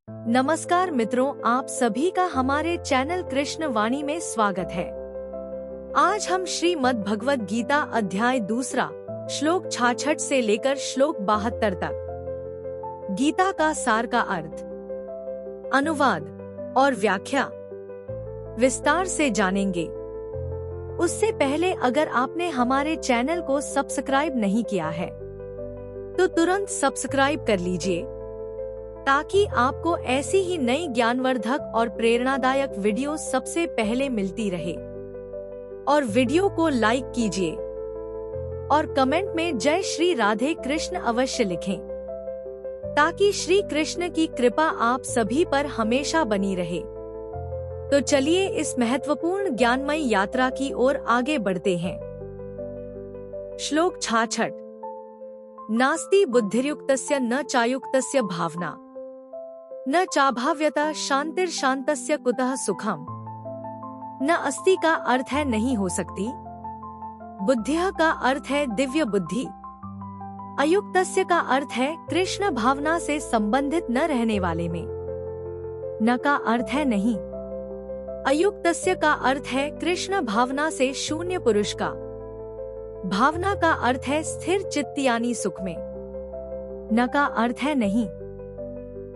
नमस्कार मित्रों, आप सभी का हमारे चैनल कृष्ण वाणी में स्वागत है। आज हम श्रीमद् भगवद गीता अध्याय 2 श्लोक 66 से लेकर श्लोक 72 तक गीता का सार का अर्थ, अनुवाद और व्याख्या विस्तार से जानेंगे। उससे पहले अगर आपने हमारे चैनल को सब्सक्राइब नहीं किया है तो तुरंत सब्सक्राइब कर लीजिए ताकि आपको ऐसी ही नई ज्ञानवर्धक और प्रेरणादायक वीडियो सबसे पहले मिलती रहे। और वीडियो को लाइक कीजिए और कमेंट में जय श्री राधे कृष्ण अवश्य लिखें ताकि श्री कृष्ण की कृपा आप सभी पर हमेशा बनी रहे। तो चलिए इस महत्वपूर्ण ज्ञानमयी यात्रा की ओर आगे बढ़ते हैं। श्लोक 66। नास्ति बुद्धिर्युक्तस्य न चायुक्तस्य भावना न चाभाव्यता शांतिर्शांतस्य कुतः सुखम। न अस्ति का अर्थ है नहीं हो सकती, बुद्धिः का अर्थ है दिव्य बुद्धि, अयुक्तस्य का अर्थ है कृष्ण भावना से संबंधित न रहने वाले में, न का अर्थ है नहीं, अयुक्तस्य का अर्थ है कृष्ण भावना से शून्य पुरुष का, भावना का अर्थ है स्थिर चित्त यानी सुख में, न का अर्थ है नहीं,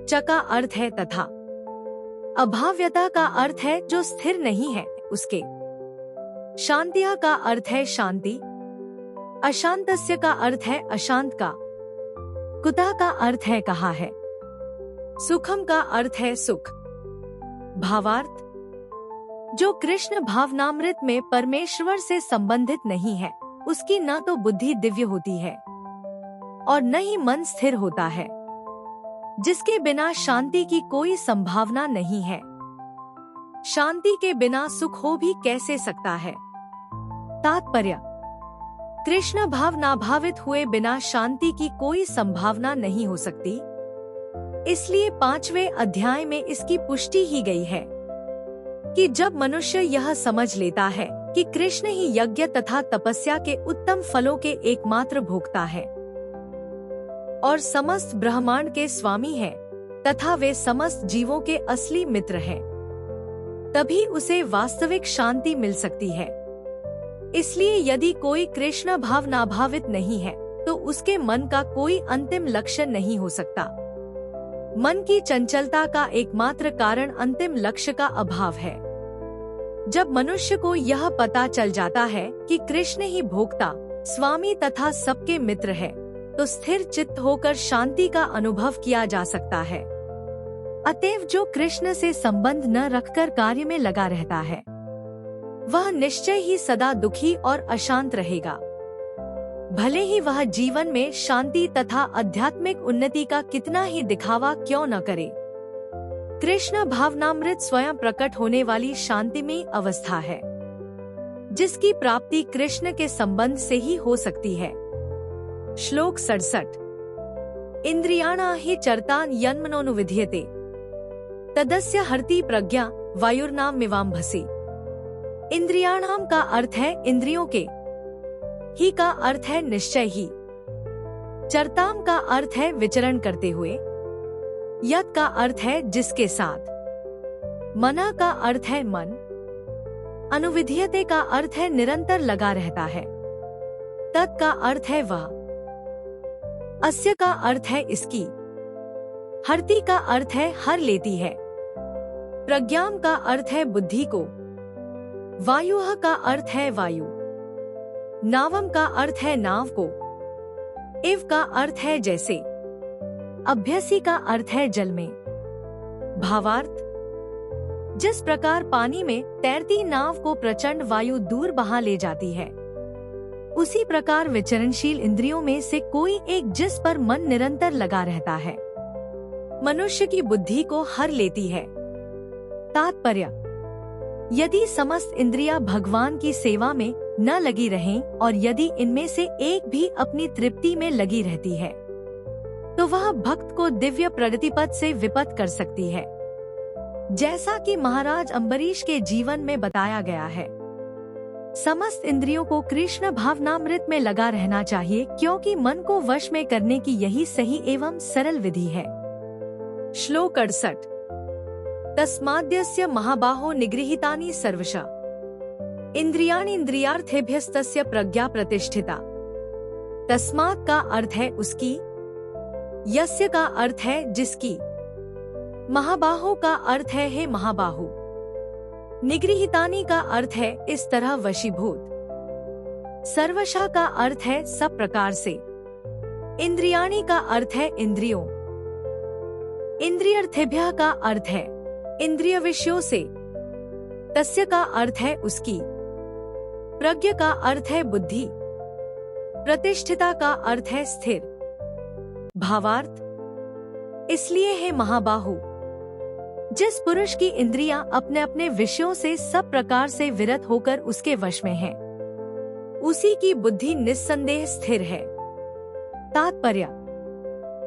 च का अर्थ है तथा, अभाव्यता का अर्थ है जो स्थिर नहीं है उसके, शांतिया का अर्थ है शांति, अशांतस्य का अर्थ है अशांत का, कुतः का अर्थ है कहा है, सुखम का अर्थ है सुख। भावार्थ, जो कृष्ण भावनामृत में परमेश्वर से संबंधित नहीं है उसकी न तो बुद्धि दिव्य होती है और न ही मन स्थिर होता है, जिसके बिना शांति की कोई संभावना नहीं है। शांति के बिना सुख हो भी कैसे सकता है। तात्पर्य, कृष्ण भाव नाभावित हुए बिना शांति की कोई संभावना नहीं हो सकती। इसलिए 5वें अध्याय में इसकी पुष्टि ही गई है कि जब मनुष्य यह समझ लेता है कि कृष्ण ही यज्ञ तथा तपस्या के उत्तम फलों के एकमात्र भोक्ता है और समस्त ब्रह्मांड के स्वामी हैं तथा वे समस्त जीवों के असली मित्र हैं, तभी उसे वास्तविक शांति मिल सकती है। इसलिए यदि कोई कृष्ण भाव नाभावित नहीं है तो उसके मन का कोई अंतिम लक्ष्य नहीं हो सकता। मन की चंचलता का एकमात्र कारण अंतिम लक्ष्य का अभाव है। जब मनुष्य को यह पता चल जाता है कि कृष्ण ही भोक्ता, स्वामी तथा सबके मित्र है, तो स्थिर चित्त होकर शांति का अनुभव किया जा सकता है। अतएव जो कृष्ण से संबंध न रखकर कार्य में लगा रहता है वह निश्चय ही सदा दुखी और अशांत रहेगा, भले ही वह जीवन में शांति तथा आध्यात्मिक उन्नति का कितना ही दिखावा क्यों न करे। कृष्ण भावनामृत स्वयं प्रकट होने वाली शांतिमयी अवस्था है जिसकी प्राप्ति कृष्ण के संबंध से ही हो सकती है। श्लोक 67। इंद्रियाणा हि चरतान यन्मनोनुविध्यते तदस्य हरति प्रज्ञा वायुर्नाम मिवाम्भसि। इंद्रियाणाम का अर्थ है इंद्रियों के, ही का अर्थ है निश्चय ही, चरताम का अर्थ है विचरण करते हुए, यत का अर्थ है जिसके साथ, मना का अर्थ है मन, अनुविध्यते का अर्थ है निरंतर लगा रहता है, तत् का अर्थ है वह, अस्य का अर्थ है इसकी, हरति का अर्थ है हर लेती है, प्रज्ञाम का अर्थ है बुद्धि को, वायुः का अर्थ है वायु, नावम का अर्थ है नाव को, इव का अर्थ है जैसे, अभ्यसी का अर्थ है जल में। भावार्थ, जिस प्रकार पानी में तैरती नाव को प्रचंड वायु दूर बहा ले जाती है, उसी प्रकार विचरणशील इंद्रियों में से कोई एक जिस पर मन निरंतर लगा रहता है मनुष्य की बुद्धि को हर लेती है। तात्पर्य, यदि समस्त इंद्रियां भगवान की सेवा में न लगी रहें और यदि इनमें से एक भी अपनी तृप्ति में लगी रहती है तो वह भक्त को दिव्य प्रतिपद से विपत कर सकती है, जैसा कि महाराज अम्बरीश के जीवन में बताया गया है। समस्त इंद्रियों को कृष्ण भावनामृत में लगा रहना चाहिए क्योंकि मन को वश में करने की यही सही एवं सरल विधि है। श्लोक 68। तस्माद्यस्य महाबाहो निगृहीतानि सर्वशः इंद्रियाणि इंद्रियार्थेभ्यस्तस्य प्रज्ञा प्रतिष्ठिता। तस्मात् का अर्थ है उसकी, यस्य का अर्थ है जिसकी, महाबाहो का अर्थ है हे महाबाहु, निगृहीतानि का अर्थ है इस तरह वशीभूत, सर्वशः का अर्थ है सब प्रकार से, इंद्रियाणि का अर्थ है इंद्रियों, इंद्रियर्थेभ्यः का अर्थ है इंद्रिय विषयों से, तस्य का अर्थ है उसकी, प्रज्ञा का अर्थ है बुद्धि, प्रतिष्ठिता का अर्थ है स्थिर। भावार्थ, इसलिए है महाबाहु, जिस पुरुष की इंद्रियां अपने अपने विषयों से सब प्रकार से विरत होकर उसके वश में हैं, उसी की बुद्धि निस्संदेह स्थिर है। तात्पर्य,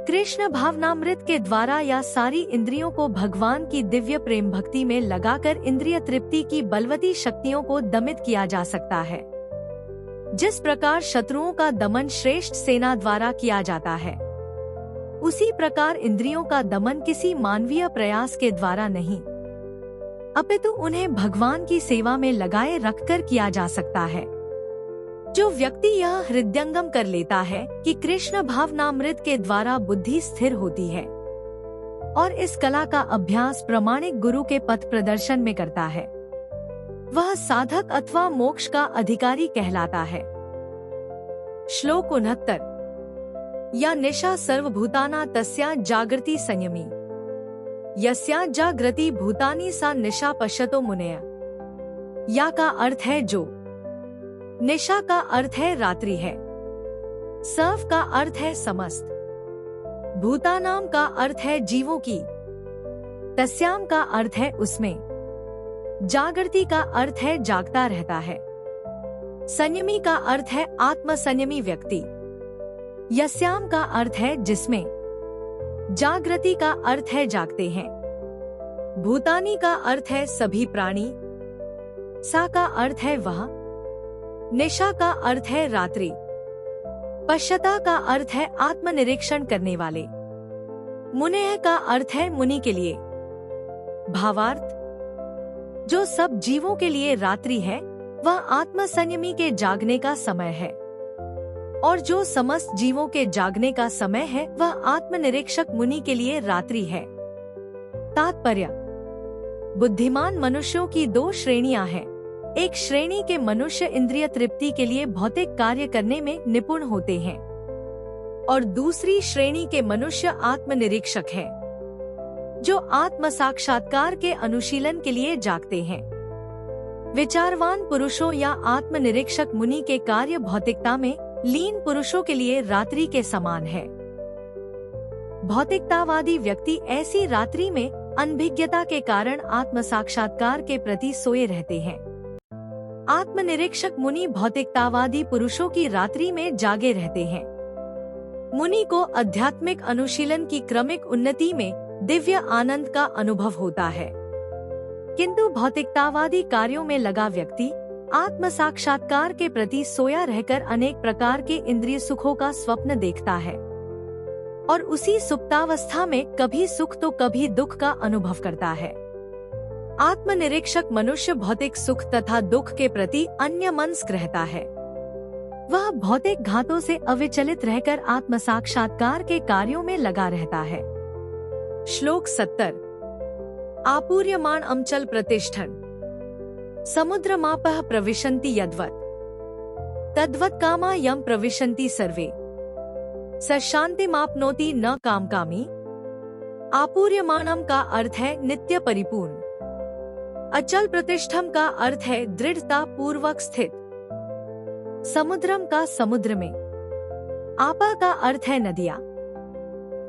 कृष्ण भावनामृत के द्वारा या सारी इंद्रियों को भगवान की दिव्य प्रेम भक्ति में लगाकर इंद्रिय तृप्ति की बलवती शक्तियों को दमित किया जा सकता है। जिस प्रकार शत्रुओं का दमन श्रेष्ठ सेना द्वारा किया जाता है, उसी प्रकार इंद्रियों का दमन किसी मानवीय प्रयास के द्वारा नहीं, अपितु उन्हें भगवान की सेवा में लगाए रखकर किया जा सकता है। जो व्यक्ति यह हृदयंगम कर लेता है कि कृष्ण भावनामृत के द्वारा बुद्धि स्थिर होती है और इस कला का अभ्यास प्रामाणिक गुरु के पथ प्रदर्शन में करता है, वह साधक अथवा मोक्ष का अधिकारी कहलाता है। श्लोक 69। या निशा सर्वभूताना तस्या जागृति संयमी, यस्या जागृति भूतानि सा निशा पश्यतो मुनय। या का अर्थ है जो, निशा का अर्थ है रात्रि है, सर्व का अर्थ है समस्त, भूतानाम का अर्थ है जीवों की, तस्याम का अर्थ है उसमें, जागृति का अर्थ है जागता रहता है, संयमी का अर्थ है आत्म संयमी व्यक्ति, यस्याम का अर्थ है जिसमें, जागृति का अर्थ है जागते हैं, भूतानी का अर्थ है सभी प्राणी, सा का अर्थ है वह, निशा का अर्थ है रात्रि, पश्यता का अर्थ है आत्मनिरीक्षण करने वाले, मुनेह का अर्थ है मुनि के लिए। भावार्थ, जो सब जीवों के लिए रात्रि है वह आत्म संयमी के जागने का समय है, और जो समस्त जीवों के जागने का समय है वह आत्मनिरीक्षक मुनि के लिए रात्रि है। तात्पर्य, बुद्धिमान मनुष्यों की दो श्रेणियां हैं। एक श्रेणी के मनुष्य इंद्रिय तृप्ति के लिए भौतिक कार्य करने में निपुण होते हैं और दूसरी श्रेणी के मनुष्य आत्मनिरीक्षक हैं, जो आत्म साक्षात्कार के अनुशीलन के लिए जागते हैं। विचारवान पुरुषों या आत्मनिरीक्षक मुनि के कार्य भौतिकता में लीन पुरुषों के लिए रात्रि के समान है। भौतिकतावादी व्यक्ति ऐसी रात्रि में अनभिज्ञता के कारण आत्म साक्षात्कार के प्रति सोए रहते हैं। आत्मनिरीक्षक मुनि भौतिकतावादी पुरुषों की रात्रि में जागे रहते हैं। मुनि को आध्यात्मिक अनुशीलन की क्रमिक उन्नति में दिव्य आनंद का अनुभव होता है, किंतु भौतिकतावादी कार्यों में लगा व्यक्ति आत्म साक्षात्कार के प्रति सोया रहकर अनेक प्रकार के इंद्रिय सुखों का स्वप्न देखता है और उसी सुप्तावस्था में कभी सुख तो कभी दुख का अनुभव करता है। आत्मनिरीक्षक मनुष्य भौतिक सुख तथा दुख के प्रति अन्यमनस्क रहता है। वह भौतिक घातों से अविचलित रहकर आत्म साक्षात्कार के कार्यों में लगा रहता है। श्लोक 70। आपूर्यमाण अमचल प्रतिष्ठन् समुद्रमापः प्रविशन्ति यद्वत् तद्वत् कामा यम प्रविशन्ति सर्वे स शान्तिमाप्नोति न कामकामी। आपूर्यमाणम का अर्थ है नित्य परिपूर्ण, अचल प्रतिष्ठम का अर्थ है दृढ़ता पूर्वक स्थित, समुद्रम का समुद्र में, आपा का अर्थ है नदियां,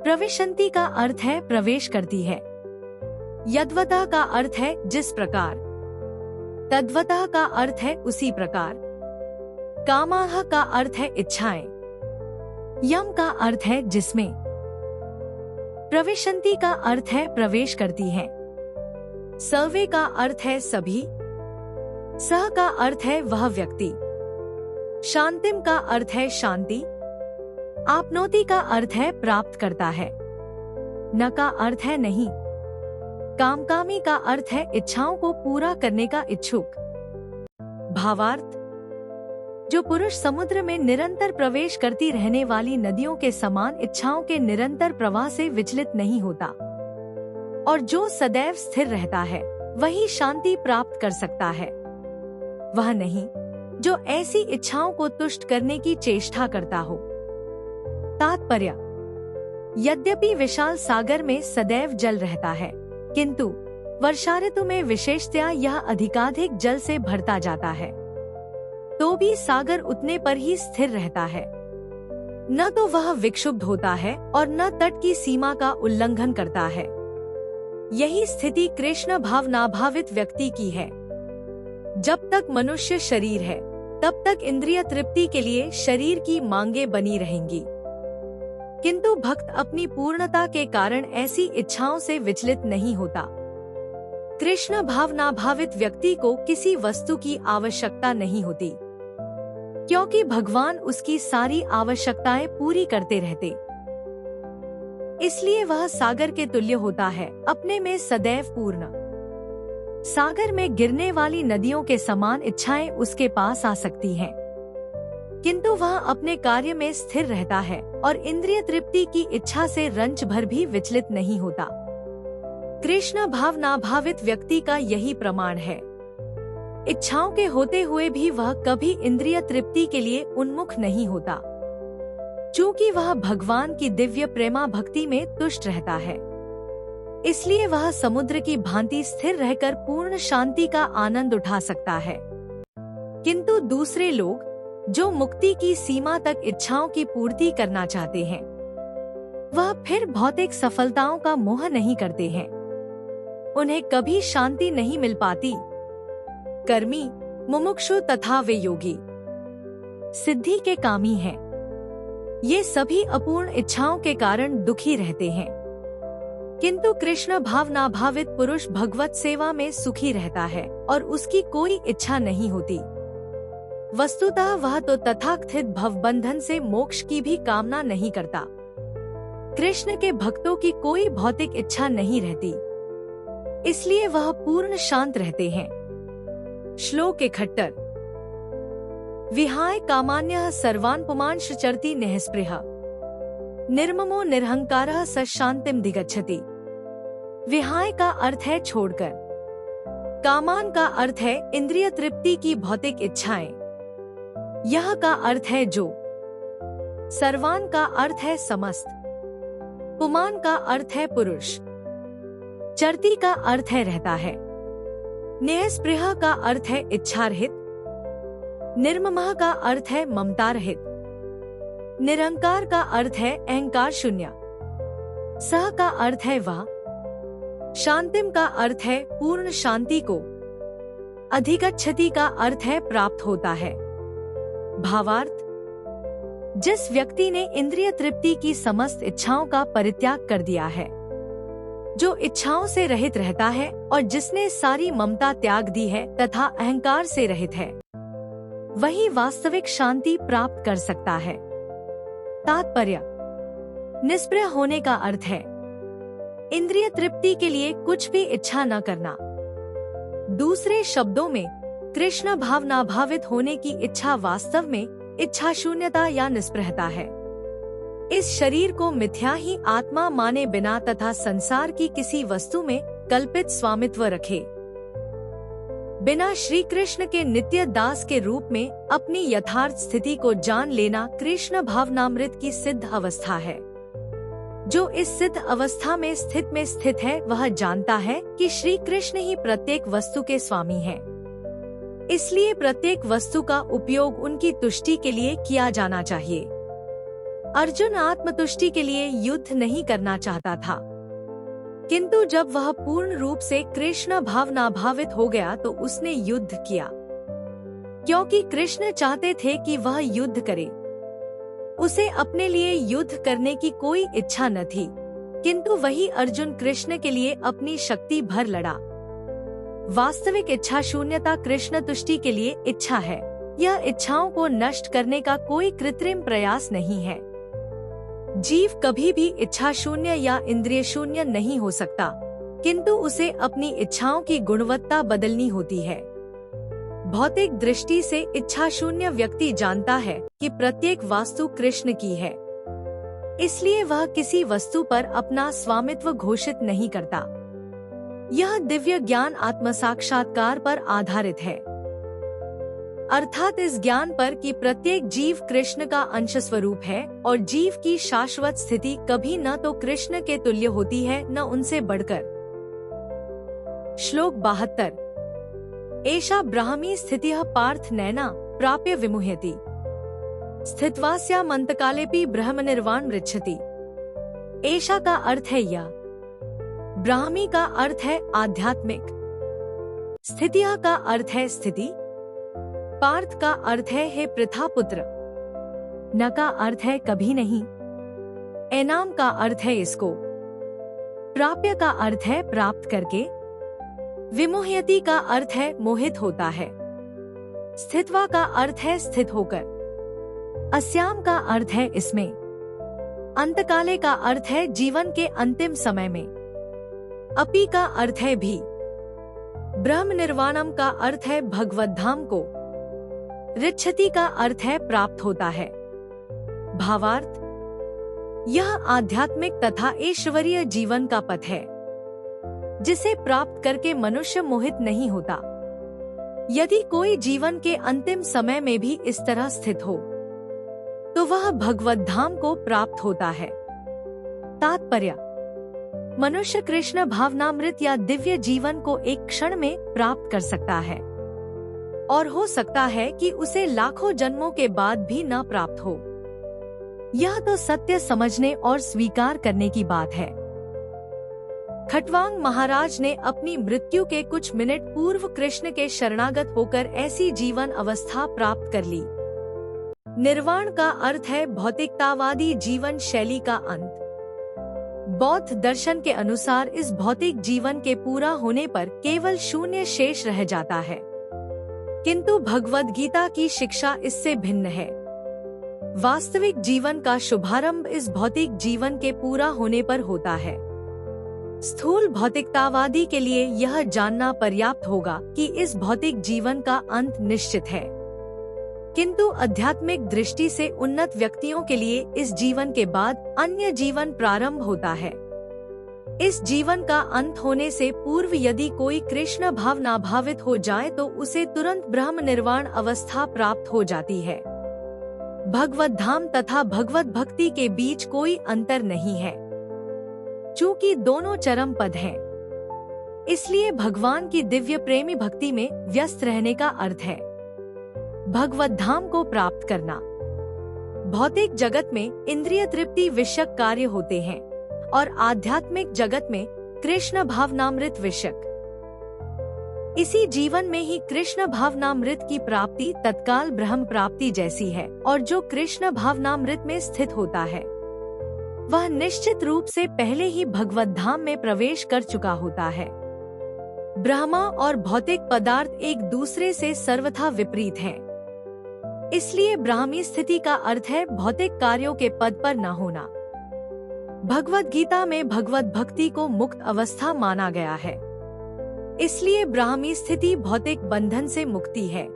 प्रविशन्ति का अर्थ है प्रवेश करती है, यद्वता का अर्थ है जिस प्रकार, तद्वतः का अर्थ है उसी प्रकार, कामाह का अर्थ है इच्छाएं, यम का अर्थ है जिसमें, प्रविशन्ति का अर्थ है प्रवेश करती है, सर्वे का अर्थ है सभी, सह का अर्थ है वह व्यक्ति, शांतिम का अर्थ है शांति, आपनोति का अर्थ है प्राप्त करता है, न का अर्थ है नहीं। कामकामी का अर्थ है इच्छाओं को पूरा करने का इच्छुक। भावार्थ, जो पुरुष समुद्र में निरंतर प्रवेश करती रहने वाली नदियों के समान इच्छाओं के निरंतर प्रवाह से विचलित नहीं होता और जो सदैव स्थिर रहता है, वही शांति प्राप्त कर सकता है। वह नहीं जो ऐसी इच्छाओं को तुष्ट करने की चेष्टा करता हो। तात्पर्य, यद्यपि विशाल सागर में सदैव जल रहता है, किंतु वर्षा ऋतु में विशेषतया यह अधिकाधिक जल से भरता जाता है, तो भी सागर उतने पर ही स्थिर रहता है। न तो वह विक्षुब्ध होता है और न तट की सीमा का उल्लंघन करता है। यही स्थिति कृष्ण भावनाभावित व्यक्ति की है। जब तक मनुष्य शरीर है, तब तक इंद्रिय तृप्ति के लिए शरीर की मांगे बनी रहेंगी, किंतु भक्त अपनी पूर्णता के कारण ऐसी इच्छाओं से विचलित नहीं होता। कृष्ण भावनाभावित व्यक्ति को किसी वस्तु की आवश्यकता नहीं होती, क्योंकि भगवान उसकी सारी आवश्यकताएं पूरी करते रहते। इसलिए वह सागर के तुल्य होता है, अपने में सदैव पूर्ण। सागर में गिरने वाली नदियों के समान इच्छाएं उसके पास आ सकती हैं, किंतु वह अपने कार्य में स्थिर रहता है और इंद्रिय तृप्ति की इच्छा से रंच भर भी विचलित नहीं होता। कृष्ण भावनाभावित व्यक्ति का यही प्रमाण है। इच्छाओं के होते हुए भी वह कभी इंद्रिय तृप्ति के लिए उन्मुख नहीं होता, चूँकि वह भगवान की दिव्य प्रेमा भक्ति में तुष्ट रहता है। इसलिए वह समुद्र की भांति स्थिर रहकर पूर्ण शांति का आनंद उठा सकता है। किंतु दूसरे लोग जो मुक्ति की सीमा तक इच्छाओं की पूर्ति करना चाहते हैं, वह फिर भौतिक सफलताओं का मोह नहीं करते हैं। उन्हें कभी शांति नहीं मिल पाती। कर्मी, मुमुक्षु तथा वे योगी सिद्धि के कामी हैं। ये सभी अपूर्ण इच्छाओं के कारण दुखी रहते हैं, किंतु कृष्ण भावनाभावित पुरुष भगवत सेवा में सुखी रहता है और उसकी कोई इच्छा नहीं होती। वस्तुतः वह तो तथाकथित भवबंधन से मोक्ष की भी कामना नहीं करता। कृष्ण के भक्तों की कोई भौतिक इच्छा नहीं रहती, इसलिए वह पूर्ण शांत रहते हैं। श्लोक 71। विहाय कामान्यः सर्वान् पुमांश्च चरति निःस्पृहः निर्ममो निरहंकारः स शांतिम धिगच्छति। विहाय का अर्थ है छोड़कर, कामान का अर्थ है इंद्रिय तृप्ति की भौतिक इच्छाएं, यह का अर्थ है जो, सर्वान का अर्थ है समस्त, पुमान का अर्थ है पुरुष, चरती का अर्थ है रहता है, निःस्पृह का अर्थ है इच्छारहित, निर्ममः का अर्थ है ममता रहित, निरंकार का अर्थ है अहंकार शून्य, सह का अर्थ है वह, शांतिम का अर्थ है पूर्ण शांति को, अधिगच्छति का अर्थ है प्राप्त होता है। भावार्थ, जिस व्यक्ति ने इंद्रिय तृप्ति की समस्त इच्छाओं का परित्याग कर दिया है, जो इच्छाओं से रहित रहता है और जिसने सारी ममता त्याग दी है तथा अहंकार से रहित है, वही वास्तविक शांति प्राप्त कर सकता है। तात्पर्य, निष्प्रह होने का अर्थ है इंद्रिय तृप्ति के लिए कुछ भी इच्छा न करना। दूसरे शब्दों में, कृष्ण भावनाभावित होने की इच्छा वास्तव में इच्छा शून्यता या निष्प्रहता है। इस शरीर को मिथ्या ही आत्मा माने बिना तथा संसार की किसी वस्तु में कल्पित स्वामित्व रखे बिना श्री कृष्ण के नित्य दास के रूप में अपनी यथार्थ स्थिति को जान लेना कृष्ण भावनामृत की सिद्ध अवस्था है। जो इस सिद्ध अवस्था में स्थित है, वह जानता है कि श्री कृष्ण ही प्रत्येक वस्तु के स्वामी हैं। इसलिए प्रत्येक वस्तु का उपयोग उनकी तुष्टि के लिए किया जाना चाहिए। अर्जुन आत्मतुष्टि के लिए युद्ध नहीं करना चाहता था, किंतु जब वह पूर्ण रूप से कृष्ण भावनाभावित हो गया तो उसने युद्ध किया, क्योंकि कृष्ण चाहते थे कि वह युद्ध करे। उसे अपने लिए युद्ध करने की कोई इच्छा न थी, किंतु वही अर्जुन कृष्ण के लिए अपनी शक्ति भर लड़ा। वास्तविक इच्छा शून्यता कृष्ण तुष्टि के लिए इच्छा है। यह इच्छाओं को नष्ट करने का कोई कृत्रिम प्रयास नहीं है। जीव कभी भी इच्छा शून्य या इंद्रिय शून्य नहीं हो सकता, किंतु उसे अपनी इच्छाओं की गुणवत्ता बदलनी होती है। भौतिक दृष्टि से इच्छा शून्य व्यक्ति जानता है कि प्रत्येक वस्तु कृष्ण की है, इसलिए वह किसी वस्तु पर अपना स्वामित्व घोषित नहीं करता। यह दिव्य ज्ञान आत्म साक्षात्कार पर आधारित है, अर्थात इस ज्ञान पर कि प्रत्येक जीव कृष्ण का अंश स्वरूप है और जीव की शाश्वत स्थिति कभी न तो कृष्ण के तुल्य होती है न उनसे बढ़कर। श्लोक 72। एषा ब्राह्मी स्थितिः पार्थ नैना प्राप्य विमुह्यति स्थित्वास्यामन्तकालेऽपि ब्रह्मनिर्वाणं मृच्छति। एषा का अर्थ है यह। ब्राह्मी का अर्थ है आध्यात्मिक, स्थितिः का अर्थ है स्थिति, पार्थ का अर्थ है हे पृथा पुत्र, न का अर्थ है कभी नहीं, एनाम का अर्थ है इसको, प्राप्य का अर्थ है प्राप्त करके, विमुह्यति का अर्थ है मोहित होता है, स्थित्वा का अर्थ है स्थित होकर, अस्याम का अर्थ है इसमें, अंतकाले का अर्थ है जीवन के अंतिम समय में, अपि का अर्थ है भी, ब्रह्म निर्वाणम का अर्थ है भगवत धाम को, ऋच्छति का अर्थ है प्राप्त होता है। भावार्थ, यह आध्यात्मिक तथा ईश्वरीय जीवन का पथ है, जिसे प्राप्त करके मनुष्य मोहित नहीं होता। यदि कोई जीवन के अंतिम समय में भी इस तरह स्थित हो तो वह भगवत धाम को प्राप्त होता है। तात्पर्य, मनुष्य कृष्ण भावनामृत या दिव्य जीवन को एक क्षण में प्राप्त कर सकता है और हो सकता है कि उसे लाखों जन्मों के बाद भी न प्राप्त हो। यह तो सत्य समझने और स्वीकार करने की बात है। खटवांग महाराज ने अपनी मृत्यु के कुछ मिनट पूर्व कृष्ण के शरणागत होकर ऐसी जीवन अवस्था प्राप्त कर ली। निर्वाण का अर्थ है भौतिकतावादी जीवन शैली का अंत। बौद्ध दर्शन के अनुसार इस भौतिक जीवन के पूरा होने पर केवल शून्य शेष रह जाता है, किंतु भगवद गीता की शिक्षा इससे भिन्न है। वास्तविक जीवन का शुभारंभ इस भौतिक जीवन के पूरा होने पर होता है। स्थूल भौतिकतावादी के लिए यह जानना पर्याप्त होगा कि इस भौतिक जीवन का अंत निश्चित है, किंतु आध्यात्मिक दृष्टि से उन्नत व्यक्तियों के लिए इस जीवन के बाद अन्य जीवन प्रारंभ होता है। इस जीवन का अंत होने से पूर्व यदि कोई कृष्ण भावनाभावित हो जाए तो उसे तुरंत ब्रह्म निर्वाण अवस्था प्राप्त हो जाती है। भगवत धाम तथा भगवत भक्ति के बीच कोई अंतर नहीं है, चूँकि दोनों चरम पद हैं। इसलिए भगवान की दिव्य प्रेमी भक्ति में व्यस्त रहने का अर्थ है भगवत धाम को प्राप्त करना। भौतिक जगत में इंद्रिय तृप्ति विषयक कार्य होते हैं और आध्यात्मिक जगत में कृष्ण भावनामृत विषयक। इसी जीवन में ही कृष्ण भावनामृत की प्राप्ति तत्काल ब्रह्म प्राप्ति जैसी है, और जो कृष्ण भावनामृत में स्थित होता है वह निश्चित रूप से पहले ही भगवत धाम में प्रवेश कर चुका होता है। ब्रह्मा और भौतिक पदार्थ एक दूसरे से सर्वथा विपरीत हैं। इसलिए ब्राह्मी स्थिति का अर्थ है भौतिक कार्यों के पद पर न होना। भगवत गीता में भगवत भक्ति को मुक्त अवस्था माना गया है, इसलिए ब्राह्मी स्थिति भौतिक बंधन से मुक्ति है।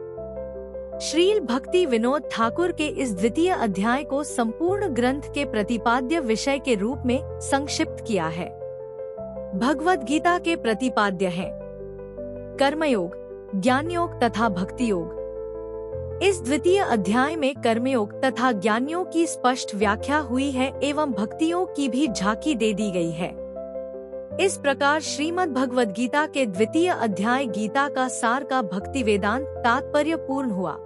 श्रील भक्ति विनोद ठाकुर के इस द्वितीय अध्याय को संपूर्ण ग्रंथ के प्रतिपाद्य विषय के रूप में संक्षिप्त किया है। भगवत गीता के प्रतिपाद्य हैं कर्मयोग, ज्ञानयोग तथा भक्ति योग। इस द्वितीय अध्याय में कर्मयोग तथा ज्ञानयोग की स्पष्ट व्याख्या हुई है एवं भक्तियोग की भी झांकी दे दी गई है। इस प्रकार श्रीमद् भगवद गीता के द्वितीय अध्याय गीता का सार का भक्ति वेदांत तात्पर्य पूर्ण हुआ।